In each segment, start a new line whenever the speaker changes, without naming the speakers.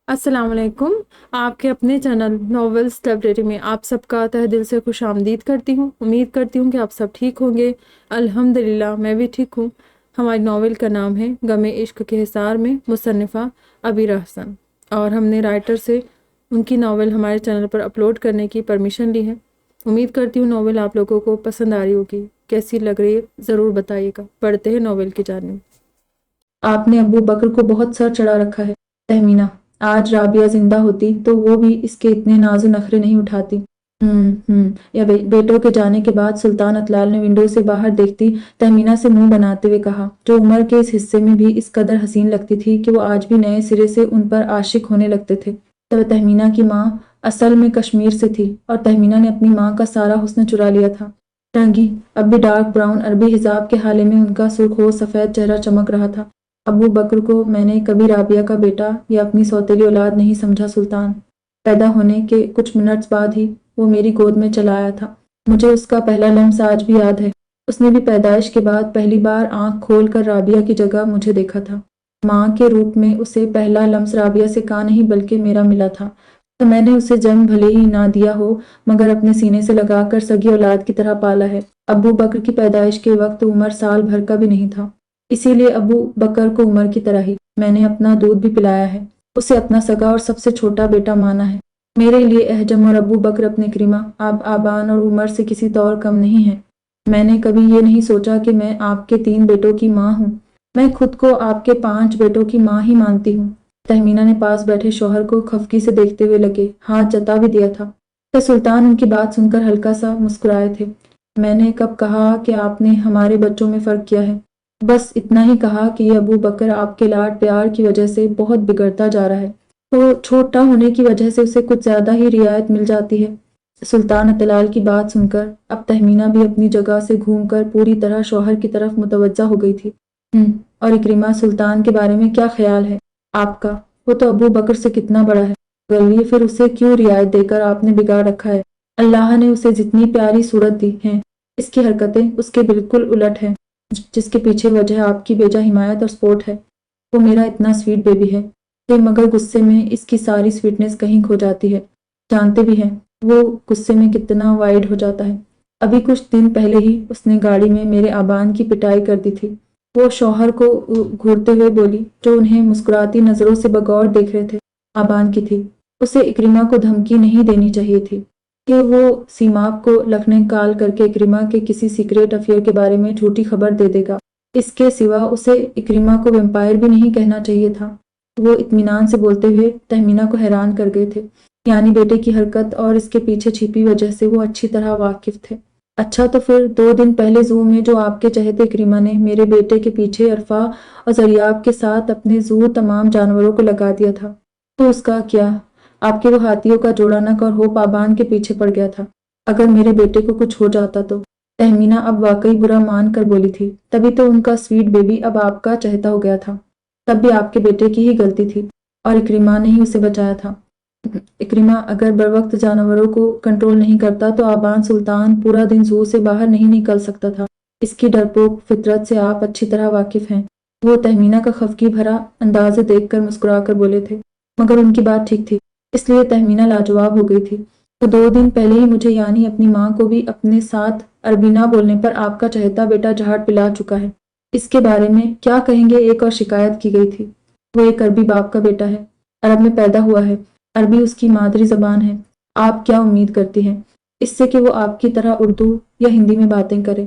السلام علیکم۔ آپ کے اپنے چینل ناولز لائبریری میں آپ سب کا تہ دل سے خوش آمدید کرتی ہوں۔ امید کرتی ہوں کہ آپ سب ٹھیک ہوں گے۔ الحمدللہ میں بھی ٹھیک ہوں۔ ہماری ناول کا نام ہے غم عشق کے حصار میں، مصنفہ عبیر احسن، اور ہم نے رائٹر سے ان کی ناول ہمارے چینل پر اپلوڈ کرنے کی پرمیشن لی ہے۔ امید کرتی ہوں ناول آپ لوگوں کو پسند آ رہی ہوگی۔ کیسی لگ رہی ہے ضرور بتائیے گا۔ پڑھتے ہیں ناول کی جانب۔ آپ نے ابو بکر کو بہت سر چڑھا رکھا ہے تہمینہ۔ آج رابعہ زندہ ہوتی تو وہ بھی اس کے اتنے ناز و نخرے نہیں اٹھاتی۔ یا بیٹوں کے جانے کے بعد سلطان اطلال نے ونڈو سے باہر دیکھتی تہمینہ سے منہ بناتے ہوئے کہا، جو عمر کے اس حصے میں بھی اس قدر حسین لگتی تھی کہ وہ آج بھی نئے سرے سے ان پر عاشق ہونے لگتے تھے۔ تہمینہ کی ماں اصل میں کشمیر سے تھی اور تہمینہ نے اپنی ماں کا سارا حسن چرا لیا تھا۔ رنگی اب بھی ڈارک براؤن عربی حجاب کے حالے میں ان کا سرخ سفید چہرہ چمک رہا تھا۔ ابو بکر کو میں نے کبھی رابعہ کا بیٹا یا اپنی سوتیلی اولاد نہیں سمجھا سلطان۔ پیدا ہونے کے کچھ منٹس بعد ہی وہ میری گود میں چلا آیا تھا۔ مجھے اس کا پہلا لمس آج بھی یاد ہے۔ اس نے بھی پیدائش کے بعد پہلی بار آنکھ کھول کر رابعہ کی جگہ مجھے دیکھا تھا۔ ماں کے روپ میں اسے پہلا لمس رابعہ سے کا نہیں بلکہ میرا ملا تھا، تو میں نے اسے جنم بھلے ہی نہ دیا ہو مگر اپنے سینے سے لگا کر سگی اولاد کی طرح پالا ہے۔ ابو بکر کی پیدائش کے وقت عمر سال بھر کا بھی نہیں تھا، اسی لیے ابو بکر کو عمر کی طرح ہی میں نے اپنا دودھ بھی پلایا ہے، اسے اپنا سگا اور سب سے چھوٹا بیٹا مانا ہے۔ میرے لیے احجم اور ابو بکر اپنے کریمہ آبان اور عمر سے کسی طور کم نہیں ہیں۔ میں نے کبھی یہ نہیں سوچا کہ میں آپ کے 3 بیٹوں کی ماں ہوں، میں خود کو آپ کے 5 بیٹوں کی ماں ہی مانتی ہوں۔ تہمینہ نے پاس بیٹھے شوہر کو خفگی سے دیکھتے ہوئے لگے ہاتھ جتا بھی دیا تھا کہ سلطان ان کی بات سن کر ہلکا سا مسکرائے تھے۔ میں نے کب کہا کہ آپ نے ہمارے بچوں میں فرق کیا ہے؟ بس اتنا ہی کہا کہ یہ ابو بکر آپ کے لاڈ پیار کی وجہ سے بہت بگڑتا جا رہا ہے، تو چھوٹا ہونے کی وجہ سے اسے کچھ زیادہ ہی رعایت مل جاتی ہے۔ سلطان اطلال کی بات سن کر اب تہمینہ بھی اپنی جگہ سے گھوم کر پوری طرح شوہر کی طرف متوجہ ہو گئی تھی۔ اور اکرمہ سلطان کے بارے میں کیا خیال ہے آپ کا؟ وہ تو ابو بکر سے کتنا بڑا ہے، غلبی پھر اسے کیوں رعایت دے کر آپ نے بگاڑ رکھا ہے؟ اللہ نے اسے جتنی پیاری صورت دی ہے، اس کی حرکتیں اس کے بالکل الٹ ہیں، جس کے پیچھے وجہ آپ کی بیجا حمایت اور سپورٹ ہے۔ وہ میرا اتنا سویٹ بیبی ہے کہ مگر غصے میں اس کی ساری سویٹنس کہیں کھو جاتی ہے۔ جانتے بھی ہیں وہ غصے میں کتنا وائڈ ہو جاتا ہے۔ ابھی کچھ دن پہلے ہی اس نے گاڑی میں میرے آبان کی پٹائی کر دی تھی۔ وہ شوہر کو گھورتے ہوئے بولی، جو انہیں مسکراتی نظروں سے بغور دیکھ رہے تھے۔ آبان کی تھی، اسے اکرمہ کو دھمکی نہیں دینی چاہیے تھی کہ وہ سیماب کو لکھنؤ کال کر کے اکرمہ کے کسی سیکریٹ افیئر کے بارے میں جھوٹی خبر دے دے گا۔ اس کے سوا اسے اکرمہ کو ویمپائر بھی نہیں کہنا چاہیے تھا۔ وہ اطمینان سے بولتے ہوئے تہمینہ کو حیران کر گئے تھے، یعنی بیٹے کی حرکت اور اس کے پیچھے چھپی وجہ سے وہ اچھی طرح واقف تھے۔ اچھا، تو پھر 2 دن پہلے زو میں جو آپ کے چہتے اکرمہ نے میرے بیٹے کے پیچھے عرفہ اور زریاب کے ساتھ اپنے زو تمام جانوروں کو لگا دیا تھا، تو اس کا کیا؟ آپ کے وہ ہاتھیوں کا جوڑا نک اور ہوپ آبان کے پیچھے پڑ گیا تھا۔ اگر میرے بیٹے کو کچھ ہو جاتا تو؟ تہمینہ اب واقعی برا مان کر بولی تھی، تبھی تو ان کا سویٹ بیبی اب آپ کا چہتا ہو گیا تھا۔ تب بھی آپ کے بیٹے کی ہی غلطی تھی اور اکرمہ نے ہی اسے بچایا تھا۔ اکرمہ اگر بروقت جانوروں کو کنٹرول نہیں کرتا تو آبان سلطان پورا دن زو سے باہر نہیں نکل سکتا تھا۔ اس کی ڈرپوک فطرت سے آپ اچھی طرح واقف ہیں۔ وہ تہمینہ کا خفگی بھرا انداز دیکھ کر مسکرا کر بولے تھے، مگر ان کی بات ٹھیک تھی، اس لیے تہمینہ لاجواب ہو گئی تھی۔ تو 2 دن پہلے ہی مجھے یعنی اپنی ماں کو بھی اپنے ساتھ عربی نہ بولنے پر آپ کا چہتا بیٹا جھاڑ پلا چکا ہے۔ اس کے بارے میں کیا کہیں گے؟ ایک اور شکایت کی گئی تھی، وہ ایک عربی باپ کا بیٹا ہے، عرب میں پیدا ہوا ہے، عربی اس کی مادری زبان ہے۔ آپ کیا امید کرتی ہیں اس سے کہ وہ آپ کی طرح اردو یا ہندی میں باتیں کرے؟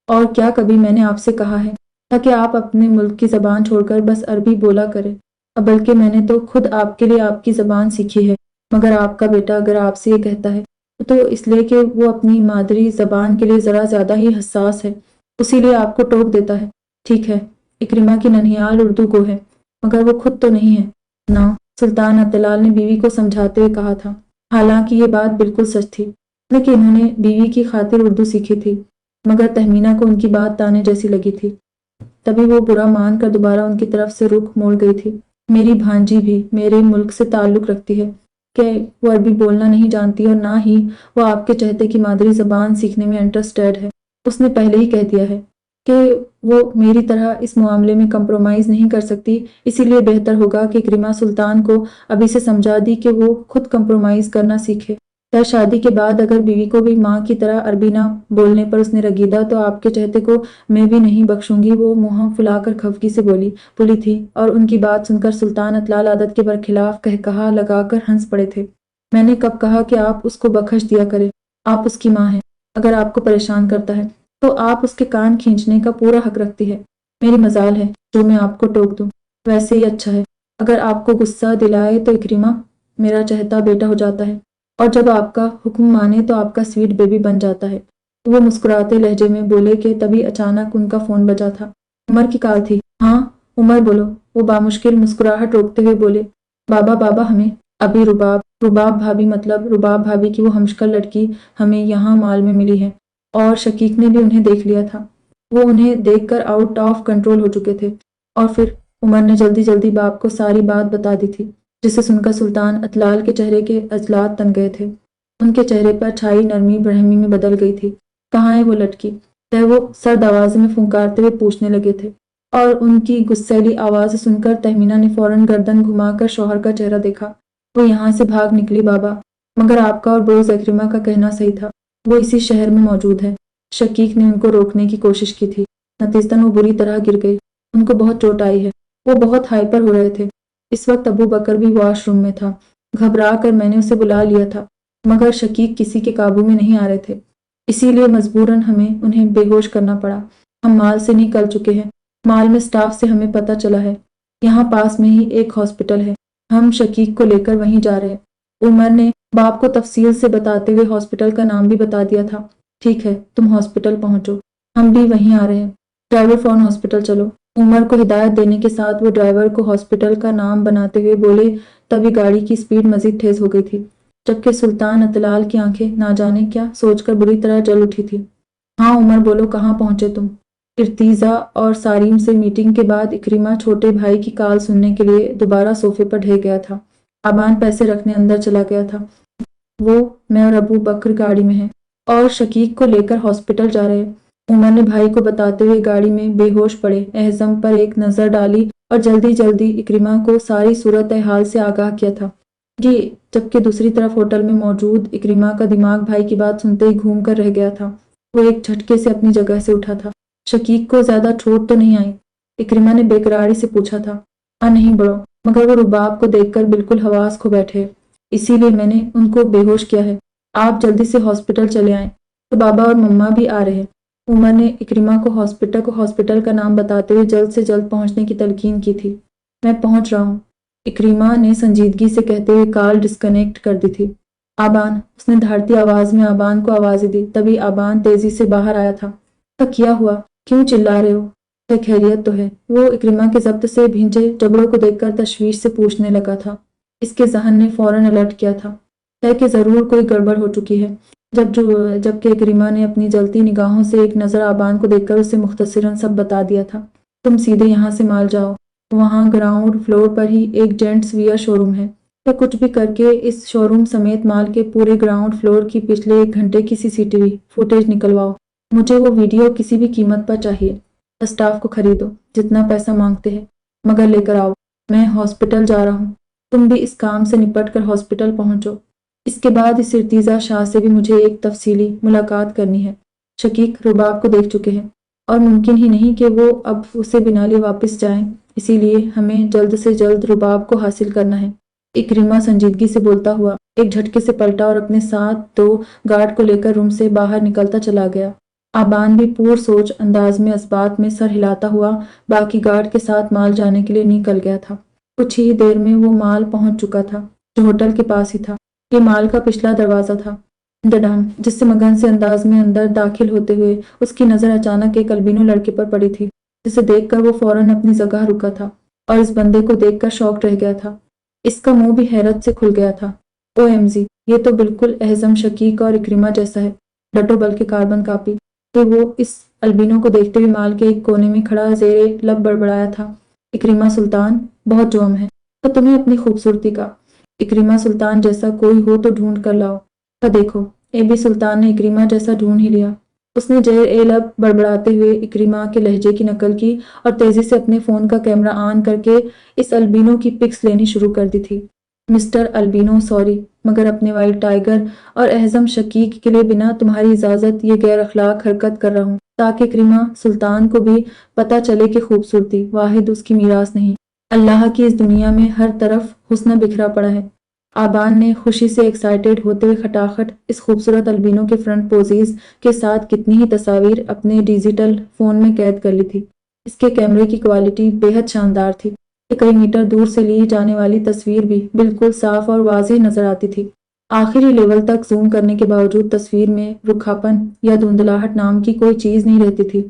اور کیا کبھی میں نے آپ سے کہا ہے تاکہ آپ اپنے ملک کی زبان چھوڑ کر بس عربی بولا کریں؟ بلکہ میں نے تو خود آپ کے لیے آپ کی زبان سیکھی ہے، مگر آپ کا بیٹا اگر آپ سے یہ کہتا ہے تو اس لیے کہ وہ اپنی مادری زبان کے لیے ذرا زیادہ ہی حساس ہے، اسی لیے آپ کو ٹوک دیتا ہے۔ ٹھیک ہے، اکرمہ کی ننھیال اردو کو ہے، مگر وہ خود تو نہیں ہے نا، سلطان اطلال نے بیوی کو سمجھاتے ہوئے کہا تھا۔ حالانکہ یہ بات بالکل سچ تھی، لیکن انہوں نے بیوی کی خاطر اردو سیکھی تھی، مگر تہمینہ کو ان کی بات تانے جیسی لگی تھی۔ تبھی وہ برا مان کر دوبارہ ان کی طرف سے رخ موڑ گئی تھی۔ میری بھانجی بھی میرے ملک سے تعلق رکھتی ہے کہ وہ عربی بولنا نہیں جانتی اور نہ ہی وہ آپ کے چہتے کی مادری زبان سیکھنے میں انٹرسٹیڈ ہے۔ اس نے پہلے ہی کہہ دیا ہے
کہ وہ میری طرح اس معاملے میں کمپرومائز نہیں کر سکتی، اسی لیے بہتر ہوگا کہ اکرمہ سلطان کو ابھی سے سمجھا دی کہ وہ خود کمپرومائز کرنا سیکھے۔ کیا شادی کے بعد اگر بیوی کو بھی ماں کی طرح عربی نہ بولنے پر اس نے رگیدہ تو آپ کے چہتے کو میں بھی نہیں بخشوں گی، وہ منہ پھلا کر خفگی سے بولی تھی، اور ان کی بات سن کر سلطان اطلال عادت کے برخلاف قہقہا لگا کر ہنس پڑے تھے۔ میں نے کب کہا کہ آپ اس کو بخش دیا کرے؟ آپ اس کی ماں ہیں، اگر آپ کو پریشان کرتا ہے تو آپ اس کے کان کھینچنے کا پورا حق رکھتی ہے۔ میری مجال ہے جو میں آپ کو ٹوک دوں، ویسے ہی اچھا ہے۔ اگر آپ کو غصہ دلائے تو اکرمہ میرا چہتا بیٹا ہو جاتا ہے، اور جب آپ کا حکم مانے تو آپ کا سویٹ بیبی بن جاتا ہے۔ وہ مسکراتے لہجے میں بولے کہ تبھی اچانک ان کا فون بجا تھا۔ عمر کی کال تھی۔ ہاں عمر بولو، وہ بامشکل مسکراہٹ روکتے ہوئے بولے۔ بابا ہمیں ابھی رباب بھابھی مطلب رباب بھابھی کی وہ ہمشکل لڑکی ہمیں یہاں مال میں ملی ہے، اور شقیق نے بھی انہیں دیکھ لیا تھا۔ وہ انہیں دیکھ کر آؤٹ آف کنٹرول ہو چکے تھے، اور پھر عمر نے جلدی جلدی باپ کو ساری بات بتا دی تھی، جسے سن کر سلطان اطلال کے چہرے کے عضلات تن گئے تھے۔ ان کے چہرے پر چھائی نرمی برہمی میں بدل گئی تھی۔ کہاں ہے وہ لڑکی؟ وہ سرد آواز میں پھنکارتے ہوئے پوچھنے لگے تھے، اور ان کی غصیلی آواز سن کر تہمینہ نے فوراً گردن گھما کر شوہر کا چہرہ دیکھا۔ وہ یہاں سے بھاگ نکلی بابا، مگر آپ کا اور بروز اکرمہ کا کہنا صحیح تھا، وہ اسی شہر میں موجود ہے۔ شقیق نے ان کو روکنے کی کوشش کی تھی، نتیجتاً وہ بری طرح گر گئی، ان کو بہت چوٹ آئی ہے۔ وہ بہت ہائپر ہو رہے تھے۔ اس وقت ابو بکر بھی واش روم میں تھا۔ گھبرا کر میں نے اسے بلا لیا تھا، مگر شقیق کسی کے قابو میں نہیں آ رہے تھے، اسی لیے مجبوراً ہمیں انہیں بے ہوش کرنا پڑا۔ ہم مال سے نکل چکے ہیں، مال میں سٹاف سے ہمیں پتہ چلا ہے، یہاں پاس میں ہی ایک ہاسپٹل ہے، ہم شقیق کو لے کر وہیں جا رہے ہیں۔ عمر نے باپ کو تفصیل سے بتاتے ہوئے ہاسپٹل کا نام بھی بتا دیا تھا۔ ٹھیک ہے، تم ہاسپٹل پہنچو، ہم بھی وہیں آ رہے ہیں۔ ڈرائیور فون ہاسپٹل چلو۔ عمر کو ہدایت دینے کے ساتھ وہ ڈرائیور کو ہاسپٹل کا نام بناتے ہوئے بولے، تبھی گاڑی کی سپیڈ مزید تیز ہو گئی تھی، جبکہ سلطان اطلال کی آنکھیں نہ جانے کیا سوچ کر بری طرح جل اٹھی تھی۔ ہاں عمر بولو، کہاں پہنچے تم؟ ارتیزا اور ساریم سے میٹنگ کے بعد اکرمہ چھوٹے بھائی کی کال سننے کے لیے دوبارہ صوفے پر ڈھہ گیا تھا۔ آبان پیسے رکھنے اندر چلا گیا تھا۔ وہ میں اور ابو بکر گاڑی میں ہیں اور شقیق کو لے کر ہاسپٹل جا رہے ہیں۔ عمر نے بھائی کو بتاتے ہوئے گاڑی میں بے ہوش پڑے اعظم پر ایک نظر ڈالی اور جلدی جلدی اکرمہ کو ساری صورتحال سے آگاہ کیا تھا۔ جبکہ دوسری طرف ہوٹل میں موجود اکرمہ کا دماغ بھائی کی بات سنتے ہی گھوم کر رہ گیا تھا۔ وہ ایک جھٹکے سے اپنی جگہ سے اٹھا تھا۔ شقیق کو زیادہ چوٹ تو نہیں آئی؟ اکرمہ نے بے قراری سے پوچھا تھا۔ نہیں بڑو، مگر وہ رباب کو دیکھ کر بالکل حواس کھو بیٹھے، اسی لیے میں نے ان کو بے ہوش کیا ہے۔ آپ جلدی سے ہاسپٹل چلے آئیں تو بابا اور مما بھی آ رہے ہیں۔ عمر نے اکرمہ کو ہاسپٹل کا نام بتاتے ہوئے جلد سے جلد پہنچنے کی تلقین کی تھی۔ میں پہنچ رہا ہوں، اکرمہ نے سنجیدگی سے کہتے ہوئے کال ڈسکنیکٹ کر دی تھی۔ آبان، اس نے دھاڑتی آواز میں آبان کو آوازیں دی، تبھی آبان تیزی سے باہر آیا تھا۔ کیا ہوا؟ کیوں چلا رہے ہو؟ خیریت تو ہے؟ وہ اکرمہ کے ضبط سے بھینچے جبڑوں کو دیکھ کر تشویش سے پوچھنے لگا تھا۔ اس کے ذہن نے فوراً الرٹ کیا تھا کہ ضرور کوئی گڑبڑ ہو چکی ہے، جبکہ اکرمہ نے اپنی جلتی نگاہوں سے ایک نظر آبان کو دیکھ کر اسے مختصراً سب بتا دیا تھا۔ تم سیدھے یہاں سے مال جاؤ، وہاں گراؤنڈ فلور پر ہی ایک جینٹس ویئر شو روم ہے، یا کچھ بھی کر کے اس شو روم سمیت مال کے پورے گراؤنڈ فلور کی پچھلے 1 گھنٹے کی CCTV فوٹیج نکلواؤ۔ مجھے وہ ویڈیو کسی بھی قیمت پر چاہیے۔ اسٹاف کو خریدو، جتنا پیسہ مانگتے ہیں، مگر لے کر آؤ۔ میں ہاسپٹل جا رہا ہوں، تم بھی اس کام سے نپٹ کر ہاسپٹل پہنچو۔ اس کے بعد اس ارتیزا شاہ سے بھی مجھے ایک تفصیلی ملاقات کرنی ہے۔ شقیق رباب کو دیکھ چکے ہیں، اور ممکن ہی نہیں کہ وہ اب اسے بنا لیے واپس جائیں، اسی لیے ہمیں جلد سے جلد رباب کو حاصل کرنا ہے۔ اکرمہ سنجیدگی سے بولتا ہوا ایک جھٹکے سے پلٹا اور اپنے ساتھ 2 گارڈ کو لے کر روم سے باہر نکلتا چلا گیا۔ آبان بھی پور سوچ انداز میں اسبات میں سر ہلاتا ہوا باقی گارڈ کے ساتھ مال جانے کے لیے نکل گیا تھا۔ کچھ ہی دیر میں وہ مال پہنچ چکا تھا، جو ہوٹل کے پاس ہی تھا۔ یہ مال کا پچھلا دروازہ تھا، ڈڈان، جس سے مگن سے انداز میں اندر داخل ہوتے ہوئے اس کی نظر اچانک ایک البینو لڑکے پر پڑی تھی، جسے دیکھ کر وہ فوراً اپنی جگہ رکا تھا اور اس بندے کو دیکھ کر شاکڈ رہ گیا تھا۔ اس کا منہ بھی حیرت سے کھل گیا تھا۔ OMG، یہ تو بالکل اعظم، شقیق اور اکرمہ جیسا ہے، ڈٹو بلکہ کاربن کاپی۔ کہ وہ اس البینو کو دیکھتے ہوئے مال کے ایک کونے میں کھڑا زیر لب بڑبڑایا تھا۔ اکرمہ سلطان، بہت جرم ہے تو تمہیں اپنی خوبصورتی کا۔ اکرمہ سلطان جیسا کوئی ہو تو ڈھونڈ کر لاؤ۔ دیکھو، AB سلطان نے اکرمہ جیسا ڈھونڈ ہی لیا۔ اس نے زیر لب بڑبڑاتے ہوئے اکرما کے لہجے کی نقل کی اور تیزی سے اپنے فون کا کیمرہ آن کر کے اس البینو کی پکس لینی شروع کر دی تھی۔ مسٹر البینو، سوری، مگر اپنے وائٹ ٹائگر اور اعظم شقیق کے لیے بنا تمہاری اجازت یہ غیر اخلاق حرکت کر رہا ہوں، تاکہ اکرما سلطان کو بھی پتہ چلے کہ خوبصورتی واحد اس کی میراث نہیں، اللہ کی اس دنیا میں ہر طرف حسن بکھرا پڑا ہے۔ آبان نے خوشی سے ایکسائٹیڈ ہوتے ہوئے کھٹاکھٹ اس خوبصورت البینو کے فرنٹ پوزیز کے ساتھ کتنی ہی تصاویر اپنے ڈیجیٹل فون میں قید کر لی تھی۔ اس کے کیمرے کی کوالٹی بے حد شاندار تھی کہ کئی میٹر دور سے لی جانے والی تصویر بھی بالکل صاف اور واضح نظر آتی تھی۔ آخری لیول تک زوم کرنے کے باوجود تصویر میں رکھاپن یا دھندلاہٹ نام کی کوئی چیز نہیں رہتی تھی۔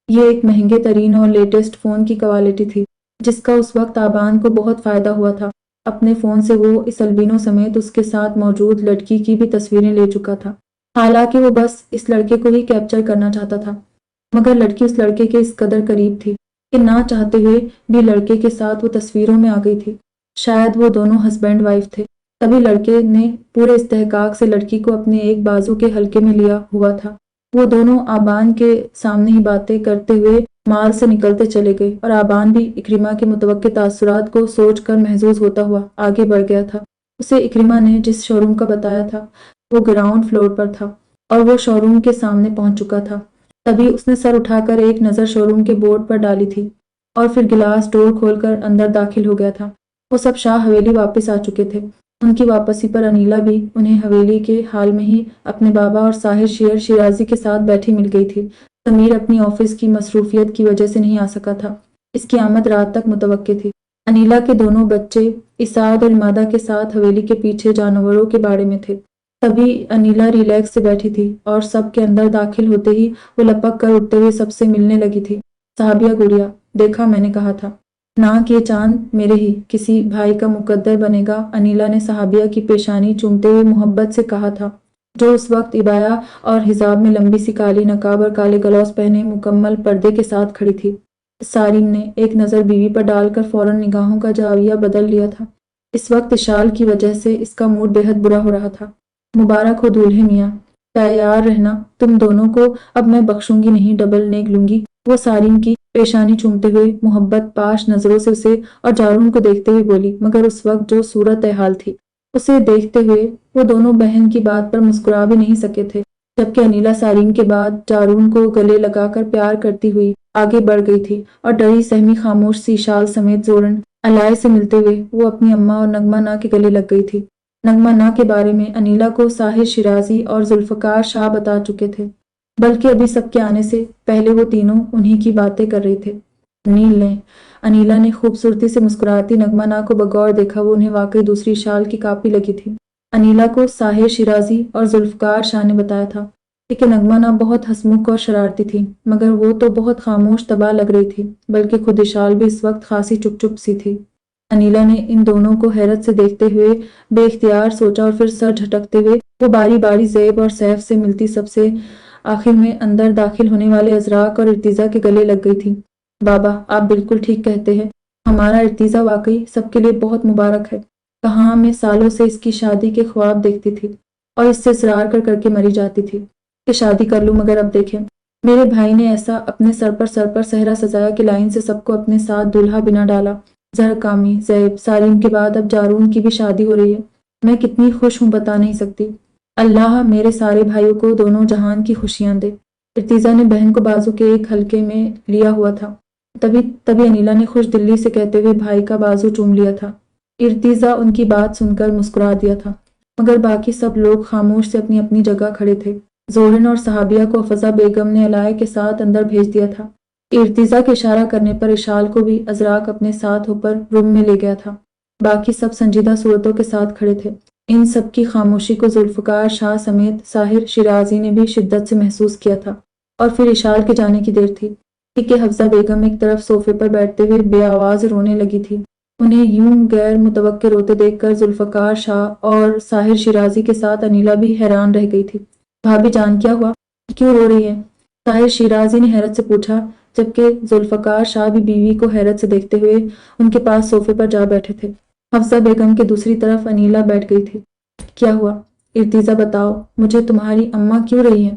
یہ ایک مہنگے ترین اور لیٹسٹ فون کی کوالٹی تھی جس کا اس وقت آبان کو بہت فائدہ ہوا تھا۔ اپنے فون سے وہ اس البینو سمیت اس کے ساتھ موجود لڑکی کی بھی تصویریں لے چکا تھا، حالانکہ وہ بس اس لڑکے کو ہی کیپچر کرنا چاہتا تھا، مگر لڑکی اس لڑکے کے اس قدر قریب تھی کہ نہ چاہتے ہوئے بھی لڑکے کے ساتھ وہ تصویروں میں آ گئی تھی۔ شاید وہ دونوں ہسبینڈ وائف تھے، تبھی لڑکے نے پورے استحقاق سے لڑکی کو اپنے ایک بازو کے حلقے میں لیا ہوا تھا۔ وہ دونوں آبان کے سامنے ہی باتیں کرتے ہوئے مال سے نکلتے چلے گئے اور آبان بھی اکرما کے متوقع تاثرات کو سوچ کر محظوظ ہوتا ہوا آگے بڑھ گیا تھا۔ اسے اکرما نے جس شو روم کا بتایا تھا وہ گراؤنڈ فلور پر تھا اور وہ شو روم کے سامنے پہنچ چکا تھا۔ تبھی اس نے سر اٹھا کر ایک نظر شو روم کے بورڈ پر ڈالی تھی اور پھر گلاس ڈور کھول کر اندر داخل ہو گیا تھا۔ وہ سب شاہ حویلی واپس آ چکے تھے۔ ان کی واپسی پر انیلا بھی انہیں حویلی کے حال میں ہی اپنے بابا اور ساحر شیر شیرازی کے ساتھ بیٹھی مل گئی تھی۔ سمیر اپنی آفس کی مصروفیت کی وجہ سے نہیں آ سکا تھا، اس کی آمد رات تک متوقع تھی۔ انیلا کے دونوں بچے اسعاد اور امادہ کے ساتھ حویلی کے پیچھے جانوروں کے باڑے میں تھے۔ تبھی انیلا ریلیکس سے بیٹھی تھی اور سب کے اندر داخل ہوتے ہی وہ لپک کر اٹھتے ہوئے سب سے ملنے لگی تھی۔ صحابیہ گڑیا، دیکھا میں نے کہا تھا نا کہ یہ چاند میرے ہی کسی بھائی کا مقدر بنے گا، انیلا نے صحابیہ کی پیشانی چومتے ہوئے محبت سے کہا تھا، جو اس وقت عبایا اور حجاب میں لمبی سی کالی نقاب اور کالے گلوز پہنے مکمل پردے کے ساتھ کھڑی تھی۔ سارین نے ایک نظر بیوی پر ڈال کر فوراً نگاہوں کا زاویہ بدل لیا تھا۔ اس وقت اشال کی وجہ سے اس کا موڈ بے حد برا ہو رہا تھا۔ مبارک ہو دولہے میاں، تیار رہنا، تم دونوں کو اب میں بخشوں گی نہیں، ڈبل نیک لوں گی۔ وہ سارین کی پیشانی چومتے ہوئے محبت پاش نظروں سے اسے اور جارون کو دیکھتے ہوئے بولی، مگر اس وقت جو صورت حال تھی اسے دیکھتے ہوئے وہ دونوں بہن کی بات پر مسکرا بھی نہیں سکے تھے، جبکہ انیلا سارین کے بعد جارون کو گلے لگا کر پیار کرتی ہوئی آگے بڑھ گئی تھی اور ڈری سہمی خاموش سی اشال سمیت زورن علائے سے ملتے ہوئے وہ اپنی اماں اور نغمہ نا کے گلے لگ گئی تھی۔ نغمہ نا کے بارے میں انیلا کو ساحر شیرازی اور ذوالفقار شاہ بتا چکے تھے، بلکہ ابھی سب کے آنے سے پہلے وہ تینوں انہی کی باتیں کر رہے تھے۔ نیل نے انیلا نے خوبصورتی سے مسکراتی نغمہ نا کو بغور دیکھا، وہ انہیں واقعی دوسری شال کی کاپی لگی تھی۔ انیلا کو ساحر شیرازی اور ذوالفقار شاہ نے بتایا تھا کہ نغمہ نا بہت ہنسمکھ اور شرارتی تھی، مگر وہ تو بہت خاموش طبع لگ رہی تھی، بلکہ خود اشال بھی اس وقت خاصی چپ چپ سی تھی۔ انیلا نے ان دونوں کو حیرت سے دیکھتے ہوئے بے اختیار سوچا اور پھر سر جھٹکتے ہوئے وہ باری باری زیب اور سیف سے ملتی سب سے آخر میں اندر داخل ہونے والے ازراق اور ارتیزا کے گلے لگ گئی تھی۔ بابا، آپ بالکل ٹھیک کہتے ہیں، ہمارا ارتیزا واقعی سب کے لیے بہت مبارک ہے۔ کہاں میں سالوں سے اس کی شادی کے خواب دیکھتی تھی اور اس سے اصرار کر کے مری جاتی تھی کہ شادی کر لوں، مگر اب دیکھیں میرے بھائی نے ایسا اپنے سر پر صحرا سجایا کہ لائن سے سب کو اپنے ساتھ دولہا بنا ڈالا۔ زہر کامی، زیب، سارین کے بعد اب جارون کی بھی شادی ہو رہی ہے، میں کتنی خوش ہوں بتا نہیں سکتی۔ اللہ میرے سارے بھائیوں کو دونوں جہان کی خوشیاں دے۔ ارتیزا نے بہن کو بازو کے ایک حلقے میں لیا ہوا تھا، تبھی انیلا نے خوش دلی سے کہتے ہوئے بھائی کا بازو چوم لیا تھا۔ ارتیزا ان کی بات سن کر مسکرا دیا تھا، مگر باقی سب لوگ خاموش سے اپنی اپنی جگہ کھڑے تھے۔ زورن اور صحابیہ کو افضہ بیگم نے علائے کے ساتھ اندر بھیج دیا تھا۔ ارتیزا کے اشارہ کرنے پر اشال کو بھی ازراق اپنے ساتھ ہو پر روم میں لے گیا تھا۔ باقی سب سنجیدہ صورتوں کے ساتھ کھڑے تھے۔ ان سب کی خاموشی کو ذوالفقار شاہ سمیت ساحر شیرازی نے بھی شدت سے محسوس کیا تھا، اور پھر اشال کے جانے کی دیر تھی کہ حفصہ بیگم ایک طرف صوفے پر بیٹھتے ہوئے بے آواز رونے لگی تھی۔ انہیں یوں غیر متوقع روتے دیکھ کر ذوالفقار شاہ اور ساحر شیرازی کے ساتھ انیلا بھی حیران رہ گئی تھی۔ بھابی جان، کیا ہوا؟ کیوں رو رہی ہے؟ ساحر شیرازی نے حیرت سے پوچھا، جبکہ ذوالفقار شاہ بھی بیوی کو حیرت سے دیکھتے ہوئے ان کے پاس صوفے پر جا بیٹھے تھے۔ حفصہ بیگم کے دوسری طرف انیلا بیٹھ گئی تھی۔ کیا ہوا؟ ارتیزا بتاؤ، مجھے تمہاری اماں کیوں رہی ہیں؟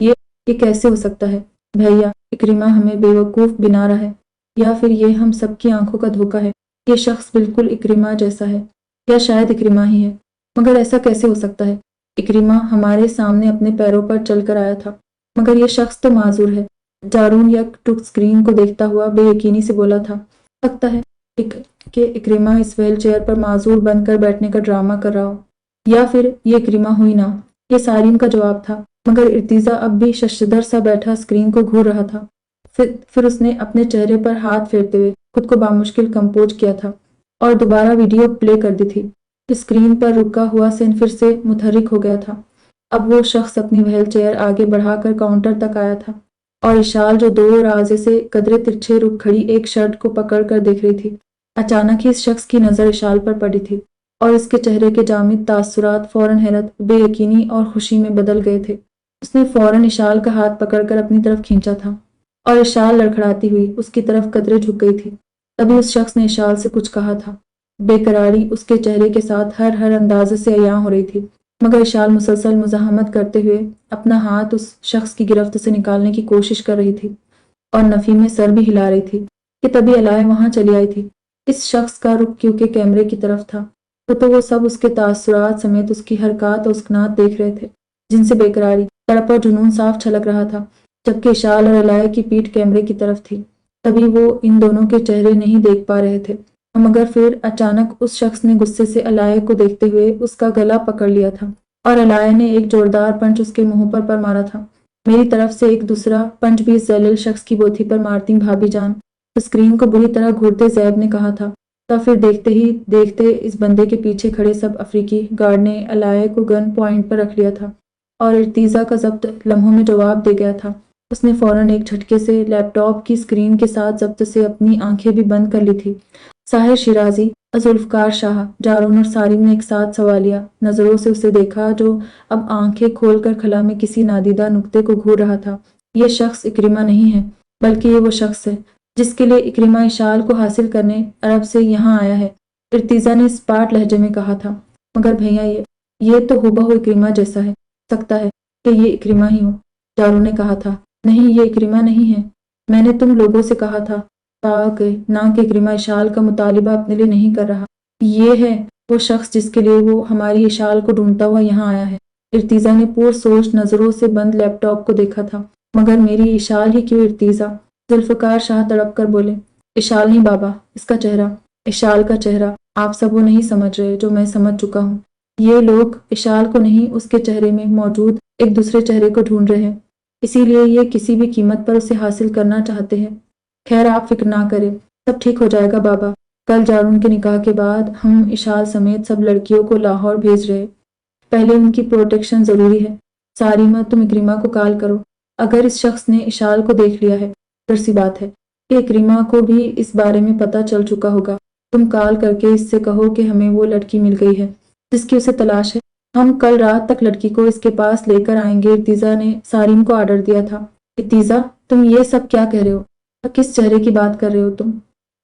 یہ کیسے ہو سکتا ہے؟ بھیا، اکریمہ ہمیں بیوقوف بنا رہا ہے، یا پھر یہ ہم سب کی آنکھوں کا دھوکہ ہے؟ یہ شخص بالکل اکریمہ جیسا ہے، یا شاید اکریمہ ہی ہے، مگر ایسا کیسے ہو سکتا ہے؟ اکریمہ ہمارے سامنے اپنے پیروں پر چل کر آیا تھا، مگر یہ شخص تو معذور ہے۔ جارون یک ٹک اسکرین کو دیکھتا ہوا بے یقینی سے بولا تھا۔ لگتا ہے کہ اکریمہ اس ویل چیئر پر معذور بن کر بیٹھنے کا ڈرامہ کر رہا ہو، یا پھر یہ اکریمہ ہوئی نہ۔ یہ سارین کا جواب تھا، مگر ارتیزا اب بھی ششدر سا بیٹھا اسکرین کو گھور رہا تھا۔ پھر اس نے اپنے چہرے پر ہاتھ پھیرتے ہوئے خود کو بامشکل کمپوز کیا تھا اور دوبارہ ویڈیو پلے کر دی تھی۔ اسکرین پر رکا ہوا سین پھر سے متحرک ہو گیا تھا۔ اب وہ شخص اپنی ویل چیئر آگے بڑھا کر کاؤنٹر تک آیا تھا، اور اشال جو دو رازے سے قدرے ترچھے رک کھڑی ایک شرٹ کو پکڑ کر دیکھ رہی تھی، اچانک ہی اس شخص کی نظر اشال پر پڑی تھی، اور اس کے چہرے کے جامد تاثرات فوراً حیرت، بے یقینی اور خوشی میں بدل گئے تھے۔ اس نے فوراً اشال کا ہاتھ پکڑ کر اپنی طرف کھینچا تھا، اور اشال لڑکھڑاتی ہوئی اس کی طرف قدرے جھک گئی تھی۔ تبھی اس شخص نے اشال سے کچھ کہا تھا۔ بے قراری اس کے چہرے کے ساتھ ہر اندازے سے عیاں ہو رہی تھی، مگر اشال مسلسل مزاحمت کرتے ہوئے اپنا ہاتھ اس شخص کی گرفت سے نکالنے کی کوشش کر رہی تھی، اور نفی میں سر بھی ہلا رہی تھی کہ تبھی علائے وہاں چلی آئی تھی۔ اس شخص کا رخ کیونکہ کیمرے کی طرف تھا، تو وہ سب اس کے تاثرات سمیت اس کی حرکات اور اسکنات دیکھ رہے تھے، جن سے بے قراری، تڑپ اور جنون صاف چھلک رہا تھا، جبکہ اشال اور علائے کی پیٹھ کیمرے کی طرف تھی۔ تبھی وہ ان دونوں کے چہرے نہیں دیکھ پا رہے تھے، مگر پھر اچانک اس شخص نے غصے سے علائے کو دیکھتے ہوئے اس کا گلا پکڑ لیا تھا، اور علائے نے ایک زوردار پنچ اس کے منہ پر مارا تھا۔ میری طرف سے ایک دوسرا پنچ بھی اس ذلیل شخص کی بوتھی پر مارتی بھابھی جان، اسکرین کو بری طرح گھورتے زیب نے کہا تھا۔ تب پھر دیکھتے ہی دیکھتے اس بندے کے پیچھے کھڑے سب افریقی گارڈ نے علائے کو گن پوائنٹ پر رکھ لیا تھا، اور ارتیزا کا ضبط لمحوں میں جواب دے گیا تھا۔ اس نے فوراً ایک جھٹکے سے لیپ ٹاپ کی اسکرین کے ساتھ ضبط سے اپنی آنکھیں بھی بند کر لی تھی۔ ساحر شیرازی، ذوالفقار شاہ، جارون اور سارین نے ایک ساتھ سوالیہ نظروں سے اسے دیکھا، جو اب آنکھیں کھول کر خلا میں کسی نادیدہ نقطے کو گھور رہا تھا۔ یہ شخص اکریمہ نہیں ہے، بلکہ یہ وہ شخص ہے جس کے لیے اکریمہ اشال کو حاصل کرنے عرب سے یہاں آیا ہے، ارتیزا نے اسپاٹ لہجے میں کہا تھا۔ مگر بھیا، یہ تو ہو اکریمہ جیسا ہے، سکتا ہے کہ یہ اکریمہ ہی ہو، جارون نے کہا تھا۔ نہیں، یہ اکریمہ نہیں ہے، میں نے تم لوگوں سے کہا تھا نہ کہ اکریمہ اشال کا مطالبہ اپنے لیے نہیں کر رہا۔ یہ ہے وہ شخص جس کے لیے وہ ہماری اشال کو ڈھونڈتا ہوا یہاں آیا ہے۔ ارتیزا نے پور سوچ نظروں سے بند لیپ ٹاپ کو دیکھا تھا۔ مگر میری اشال ہی کیوں ارتیزا؟ ذوالفقار شاہ تڑپ کر بولے۔ اشال نہیں بابا، اس کا چہرہ، اشال کا چہرہ، آپ سب وہ نہیں سمجھ رہے جو میں سمجھ چکا ہوں۔ یہ لوگ اشال کو نہیں، اس کے چہرے میں موجود ایک دوسرے چہرے کو ڈھونڈ رہے ہیں، اسی لیے یہ کسی بھی قیمت پر اسے حاصل کرنا چاہتے ہیں۔ خیر، آپ فکر نہ کریں، سب ٹھیک ہو جائے گا بابا۔ کل جارون کے نکاح کے بعد ہم اشال سمیت سب لڑکیوں کو لاہور بھیج رہے، پہلے ان کی پروٹیکشن ضروری ہے۔ ساریمہ، تم اکریمہ کو کال کرو۔ اگر اس شخص نے اشال کو دیکھ لیا ہے، ظاہر سی بات ہے کہ اکریمہ کو بھی اس بارے میں پتہ چل چکا ہوگا۔ تم کال کر کے اس سے کہو کہ ہمیں وہ لڑکی مل گئی ہے جس کی اسے تلاش ہے، ہم کل رات تک لڑکی کو اس کے پاس لے کر آئیں گے۔ ارتیزا نے سارین کو آرڈر دیا تھا۔ ارتیزا، تم یہ سب کیا کہہ رہے ہو؟ کس چہرے کی بات کر رہے ہو تم؟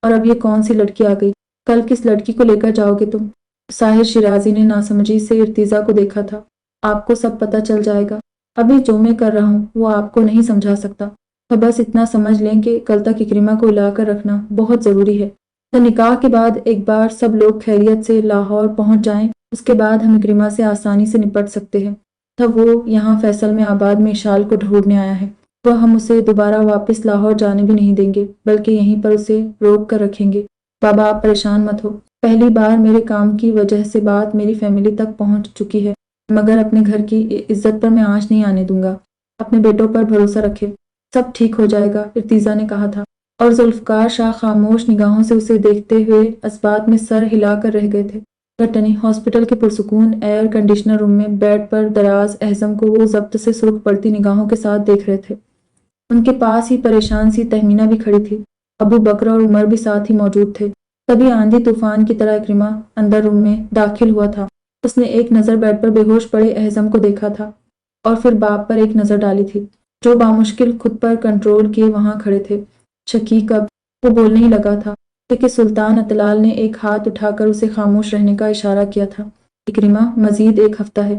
اور اب یہ کون سی لڑکی آ گئی؟ کل کس لڑکی کو لے کر جاؤ گے تم؟ ساحر شیرازی نے ناسمجھی سے ارتیزا کو دیکھا تھا۔ آپ کو سب پتہ چل جائے گا، ابھی جو میں کر رہا ہوں وہ آپ کو نہیں سمجھا سکتا، تو بس اتنا سمجھ لیں کہ کل تک اکریمہ کو لا کر رکھنا بہت ضروری ہے۔ تو نکاح کے بعد ایک بار سب لوگ خیریت سے لاہور پہنچ جائیں، اس کے بعد ہم اکریمہ سے آسانی سے نپٹ سکتے ہیں۔ تب وہ یہاں فیصل میں آباد میں اشال کو ڈھونڈنے آیا ہے، تو ہم اسے دوبارہ واپس لاہور جانے بھی نہیں دیں گے، بلکہ یہیں پر اسے روک کر رکھیں گے۔ بابا، آپ پریشان مت ہو، پہلی بار میرے کام کی وجہ سے بات میری فیملی تک پہنچ چکی ہے، مگر اپنے گھر کی عزت پر میں آنچ نہیں آنے دوں گا۔ اپنے بیٹوں پر بھروسہ رکھے، سب ٹھیک ہو جائے گا، ارتیزا نے کہا تھا، اور ذوالفقار شاہ خاموش نگاہوں سے اسے دیکھتے ہوئے اسبات میں سر ہلا کر رہ گئے تھے۔ گھٹنی ہاسپٹل کے پرسکون ایئر کنڈیشنر روم میں بیڈ پر دراز اعظم کو وہ ضبط سے سرخ پڑتی نگاہوں کے ساتھ دیکھ رہے تھے۔ ان کے پاس ہی پریشان سی تہمینہ بھی کھڑی تھی، ابو بکر اور عمر بھی ساتھ ہی موجود تھے۔ تبھی آندھی طوفان کی طرح اکریمہ اندر روم میں داخل ہوا تھا۔ اس نے ایک نظر بیڈ پر بے ہوش پڑے اعظم کو دیکھا تھا، اور پھر باپ پر ایک نظر ڈالی تھی، جو بامشکل خود پر کنٹرول کیے وہاں کھڑے تھے۔ شقیق، اب وہ بولنے ہی لگا تھا کہ سلطان اطلال نے ایک ہاتھ اٹھا کر اسے خاموش رہنے کا اشارہ کیا تھا۔ اکریمہ، مزید ایک ہفتہ ہے،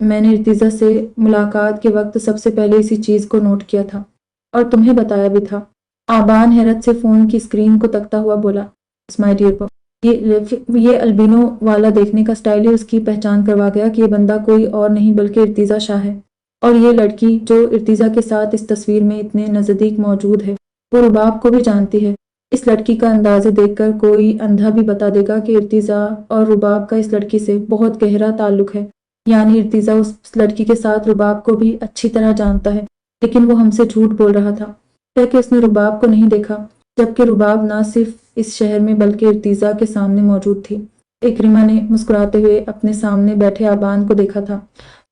میں نے ارتضا سے ملاقات کے وقت سب سے پہلے اسی چیز کو نوٹ کیا تھا اور تمہیں بتایا بھی تھا۔ آبان حیرت سے فون کی اسکرین کو تکتا ہوا بولا، مائی ڈیئر بو، یہ البینو والا دیکھنے کا سٹائل ہی اس کی پہچان کروا گیا کہ یہ بندہ کوئی اور نہیں بلکہ ارتضا شاہ ہے، اور یہ لڑکی جو ارتضا کے ساتھ اس تصویر میں اتنے نزدیک موجود ہے وہ رباب کو بھی جانتی ہے۔ اس لڑکی کا اندازے دیکھ کر کوئی اندھا بھی بتا دے گا کہ ارتضا اور رباب کا اس لڑکی سے بہت گہرا تعلق ہے، یعنی ارتضا اس لڑکی کے ساتھ رباب کو بھی اچھی طرح جانتا ہے، لیکن وہ ہم سے جھوٹ بول رہا تھا کہ اس نے رباب کو نہیں دیکھا، جبکہ رباب نہ صرف اس شہر میں بلکہ ارتضا کے سامنے موجود تھی۔ اکرمہ نے مسکراتے ہوئے اپنے سامنے بیٹھے آبان کو دیکھا تھا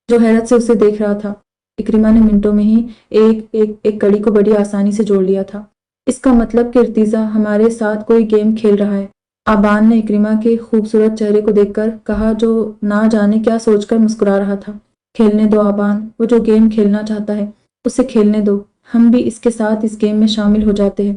جو حیرت سے اسے دیکھ رہا تھا۔ اکرمہ نے منٹوں میں ہی ایک کڑی کو بڑی آسانی سے جوڑ لیا تھا۔ اس کا مطلب کہ ارتضا ہمارے ساتھ کوئی گیم کھیل رہا ہے، آبان نے اکرمہ کے خوبصورت چہرے کو دیکھ کر کہا جو نہ جانے کیا سوچ کر مسکرا رہا تھا۔ کھیلنے دو آبان، وہ جو گیم کھیلنا چاہتا ہے اسے کھیلنے دو، ہم بھی اس کے ساتھ اس گیم میں شامل ہو جاتے ہیں۔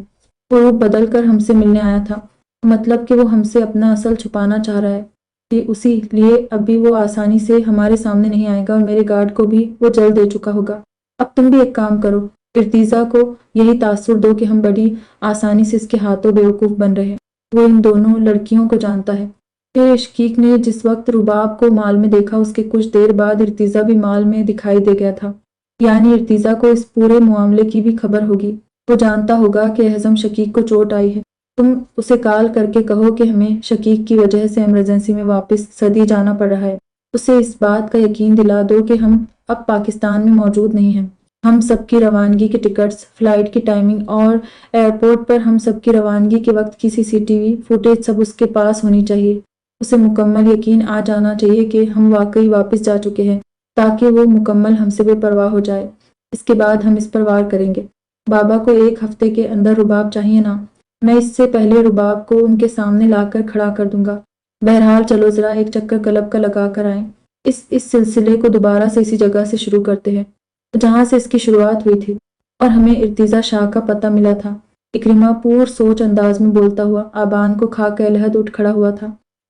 وہ روپ بدل کر ہم سے ملنے آیا تھا، مطلب کہ وہ ہم سے اپنا اصل چھپانا چاہ رہا ہے، کہ اسی لیے اب بھی وہ آسانی سے ہمارے سامنے نہیں آئے گا اور میرے گارڈ کو بھی وہ جل دے چکا ہوگا۔ اب تم بھی ایک کام کرو، ارتضا کو یہی تاثر دو کہ ہم بڑی آسانی سے اس کے ہاتھوں بیوقوف بن رہے ہیں۔ وہ ان دونوں لڑکیوں کو جانتا ہے۔ پھر شکیق نے جس وقت رباب کو مال میں دیکھا اس کے کچھ دیر بعد ارتضا بھی مال میں دکھائی دے گیا تھا، یعنی ارتضا کو اس پورے معاملے کی بھی خبر ہوگی۔ وہ جانتا ہوگا کہ اعظم شکیق کو چوٹ آئی ہے۔ تم اسے کال کر کے کہو کہ ہمیں شکیق کی وجہ سے ایمرجنسی میں واپس سعودی جانا پڑ رہا ہے۔ اسے اس بات کا یقین دلا دو کہ ہم اب پاکستان میں موجود نہیں ہیں۔ ہم سب کی روانگی کے ٹکٹس، فلائٹ کی ٹائمنگ اور ایئرپورٹ پر ہم سب کی روانگی کے وقت کی CCTV فوٹیج سب اس کے پاس ہونی چاہیے۔ اسے مکمل یقین آ جانا چاہیے کہ ہم واقعی واپس جا چکے ہیں، تاکہ وہ مکمل ہم سے بے پرواہ ہو جائے۔ اس کے بعد ہم اس پر وار کریں گے۔ بابا کو 1 ہفتے کے اندر رباب چاہیے نا؟ میں اس سے پہلے رباب کو ان کے سامنے لا کر کھڑا کر دوں گا۔ بہرحال چلو ذرا ایک چکر کلب کا لگا کر آئیں۔ اس سلسلے کو دوبارہ سے اسی جگہ سے شروع کرتے ہیں جہاں سے اس کی شروعات ہوئی تھی اور ہمیں ارتضا شاہ کا پتہ ملا تھا۔ اکرمہ پور سوچ انداز میں بولتا ہوا آبان کو کھا کے لحد اٹھ کھڑا ہوا تھا۔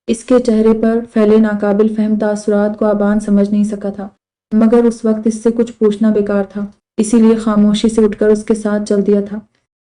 اس کے چہرے پر پھیلے ناقابل فہم تاثرات کو آبان سمجھ نہیں سکا تھا، مگر اس وقت اس سے کچھ پوچھنا بیکار تھا، اسی لیے خاموشی سے اٹھ کر اس کے ساتھ چل دیا تھا۔